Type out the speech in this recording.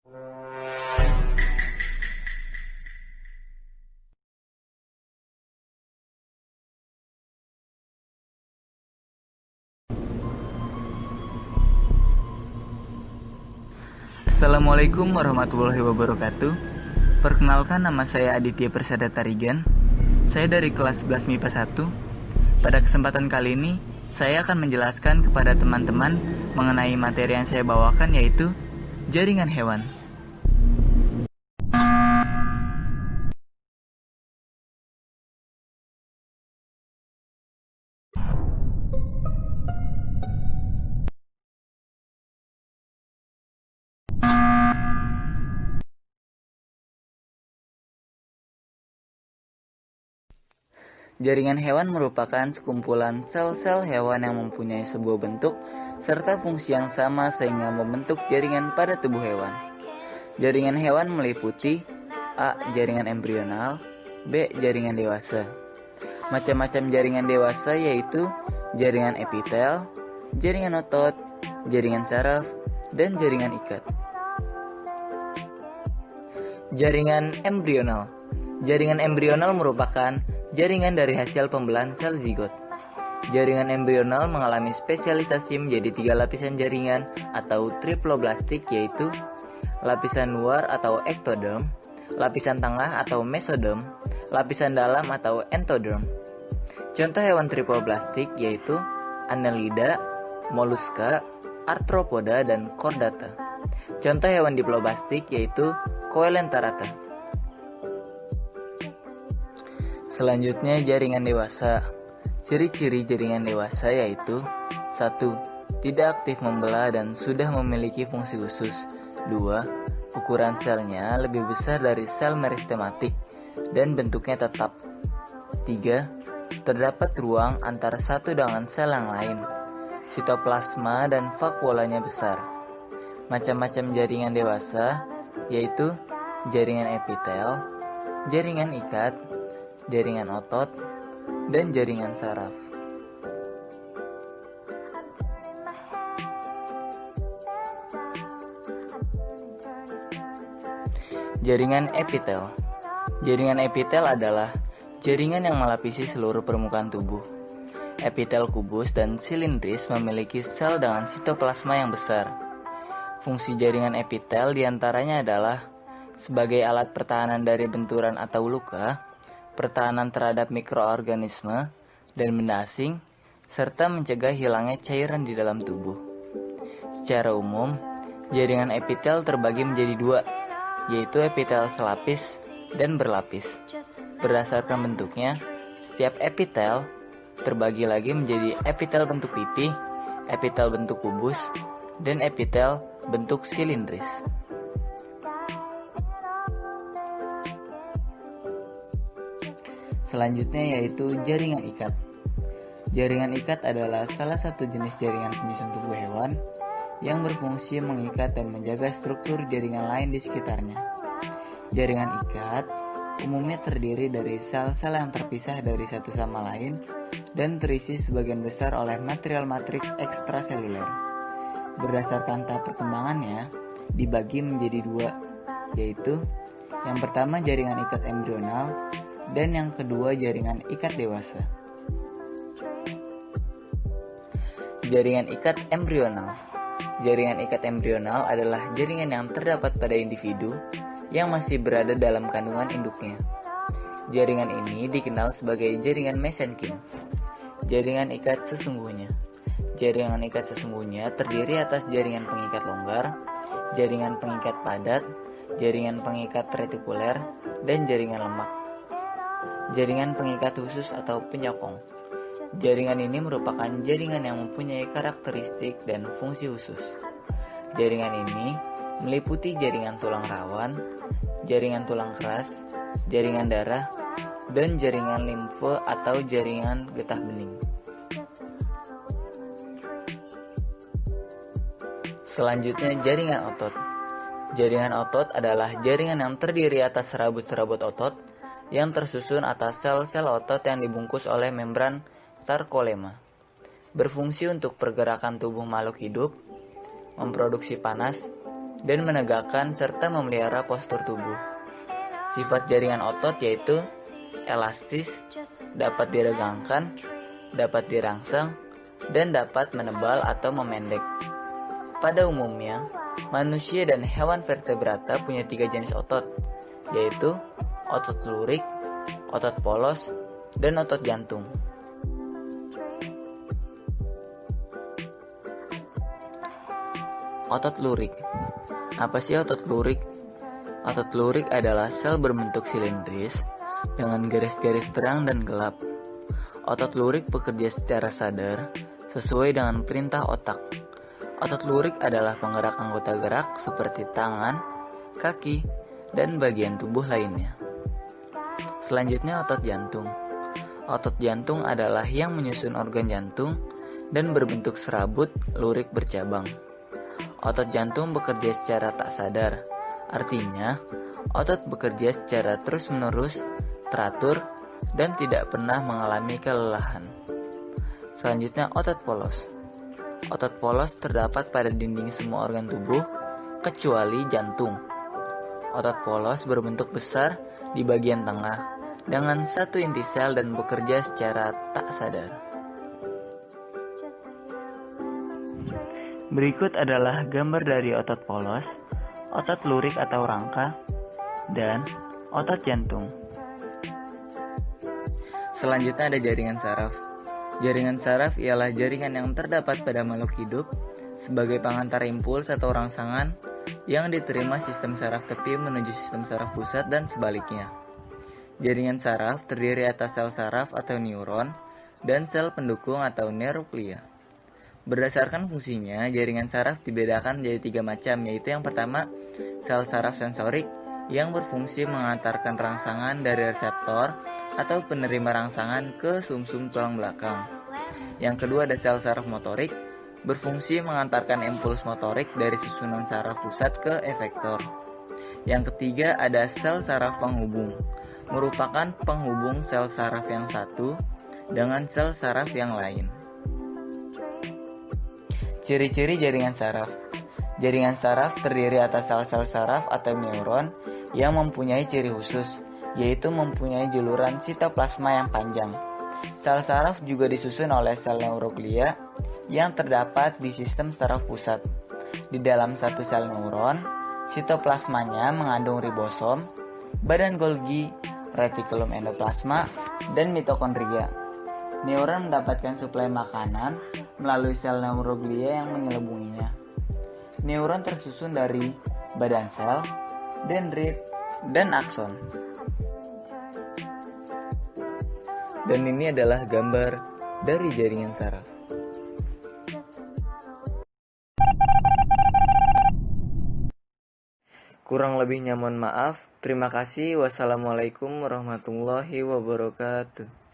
Assalamualaikum warahmatullahi wabarakatuh. Perkenalkan, nama saya Aditya Persada Tarigan. Saya dari kelas 11 MIPA 1. Pada kesempatan kali ini, saya akan menjelaskan kepada teman-teman mengenai materi yang saya bawakan, yaitu jaringan hewan. Jaringan hewan merupakan sekumpulan sel-sel hewan yang mempunyai sebuah bentuk serta fungsi yang sama sehingga membentuk jaringan pada tubuh hewan. Jaringan hewan meliputi A. Jaringan embrional, B. Jaringan dewasa. Macam-macam jaringan dewasa yaitu jaringan epitel, jaringan otot, jaringan saraf, dan jaringan ikat. Jaringan embrional. Jaringan embrional merupakan jaringan dari hasil pembelahan sel zigot. Jaringan embrional mengalami spesialisasi menjadi 3 lapisan jaringan atau triploblastik, yaitu lapisan luar atau ektoderm, lapisan tengah atau mesoderm, lapisan dalam atau entoderm. Contoh hewan triploblastik yaitu Annelida, Mollusca, Arthropoda, dan Chordata. Contoh hewan diploblastik yaitu Coelenterata. Selanjutnya, jaringan dewasa. Ciri-ciri jaringan dewasa yaitu 1. Tidak aktif membelah dan sudah memiliki fungsi khusus. 2. Ukuran selnya lebih besar dari sel meristematik dan bentuknya tetap. 3. Terdapat ruang antara satu dengan sel yang lain. Sitoplasma dan vakuolanya besar. Macam-macam jaringan dewasa yaitu jaringan epitel, jaringan ikat, jaringan otot, dan jaringan saraf. Jaringan epitel. Jaringan epitel adalah jaringan yang melapisi seluruh permukaan tubuh. Epitel kubus dan silindris memiliki sel dengan sitoplasma yang besar. Fungsi jaringan epitel diantaranya adalah sebagai alat pertahanan dari benturan atau luka, pertahanan terhadap mikroorganisme dan benda asing, serta mencegah hilangnya cairan di dalam tubuh. Secara umum, jaringan epitel terbagi menjadi 2, yaitu epitel selapis dan berlapis. Berdasarkan bentuknya, setiap epitel terbagi lagi menjadi epitel bentuk pipih, epitel bentuk kubus, dan epitel bentuk silindris. Selanjutnya yaitu jaringan ikat. Jaringan ikat adalah salah satu jenis jaringan penyusun tubuh hewan yang berfungsi mengikat dan menjaga struktur jaringan lain di sekitarnya. Jaringan ikat umumnya terdiri dari sel-sel yang terpisah dari satu sama lain dan terisi sebagian besar oleh material matriks ekstraseluler. Berdasarkan tahap perkembangannya, dibagi menjadi 2, yaitu yang pertama jaringan ikat embrional dan yang kedua jaringan ikat dewasa. Jaringan ikat embrional. Jaringan ikat embrional adalah jaringan yang terdapat pada individu yang masih berada dalam kandungan induknya. Jaringan ini dikenal sebagai jaringan mesenkim. Jaringan ikat sesungguhnya. Jaringan ikat sesungguhnya terdiri atas jaringan pengikat longgar, jaringan pengikat padat, jaringan pengikat retikuler, dan jaringan lemak. Jaringan pengikat khusus atau penyokong. Jaringan ini merupakan jaringan yang mempunyai karakteristik dan fungsi khusus. Jaringan ini meliputi jaringan tulang rawan, jaringan tulang keras, jaringan darah, dan jaringan limfe atau jaringan getah bening. Selanjutnya, jaringan otot. Jaringan otot adalah jaringan yang terdiri atas serabut-serabut otot yang tersusun atas sel-sel otot yang dibungkus oleh membran sarkolema. Berfungsi untuk pergerakan tubuh makhluk hidup, memproduksi panas, dan menegakkan serta memelihara postur tubuh. Sifat jaringan otot yaitu elastis, dapat diregangkan, dapat dirangsang, dan dapat menebal atau memendek. Pada umumnya, manusia dan hewan vertebrata punya 3 jenis otot, yaitu otot lurik, otot polos, dan otot jantung. Otot lurik. Apa sih otot lurik? Otot lurik adalah sel berbentuk silindris dengan garis-garis terang dan gelap. Otot lurik bekerja secara sadar sesuai dengan perintah otak. Otot lurik adalah penggerak anggota gerak seperti tangan, kaki, dan bagian tubuh lainnya. Selanjutnya otot jantung. Otot jantung adalah yang menyusun organ jantung dan berbentuk serabut lurik bercabang. Otot jantung bekerja secara tak sadar, artinya otot bekerja secara terus-menerus, teratur, dan tidak pernah mengalami kelelahan. Selanjutnya otot polos. Otot polos terdapat pada dinding semua organ tubuh, kecuali jantung. Otot polos berbentuk besar di bagian tengah, dengan satu inti sel dan bekerja secara tak sadar. Berikut adalah gambar dari otot polos, otot lurik atau rangka, dan otot jantung. Selanjutnya ada jaringan saraf. Jaringan saraf ialah jaringan yang terdapat pada makhluk hidup sebagai pengantar impuls atau rangsangan yang diterima sistem saraf tepi menuju sistem saraf pusat dan sebaliknya. Jaringan saraf terdiri atas sel saraf atau neuron dan sel pendukung atau neuroglia. Berdasarkan fungsinya, jaringan saraf dibedakan menjadi 3 macam, yaitu yang pertama, sel saraf sensorik yang berfungsi mengantarkan rangsangan dari reseptor atau penerima rangsangan ke sumsum tulang belakang. Yang kedua ada sel saraf motorik, berfungsi mengantarkan impuls motorik dari susunan saraf pusat ke efektor. Yang ketiga ada sel saraf penghubung, merupakan penghubung sel saraf yang satu dengan sel saraf yang lain. Ciri-ciri jaringan saraf. Jaringan saraf terdiri atas sel-sel saraf atau neuron yang mempunyai ciri khusus, yaitu mempunyai juluran sitoplasma yang panjang. Sel saraf juga disusun oleh sel neuroglia yang terdapat di sistem saraf pusat. Di dalam satu sel neuron, sitoplasmanya mengandung ribosom, badan Golgi, retikulum endoplasma, dan mitokondria. Neuron mendapatkan suplai makanan melalui sel neuroglia yang menyelubunginya. Neuron tersusun dari badan sel, dendrit, dan akson. Dan ini adalah gambar dari jaringan saraf. Kurang lebihnya mohon maaf. Terima kasih. Wassalamualaikum warahmatullahi wabarakatuh.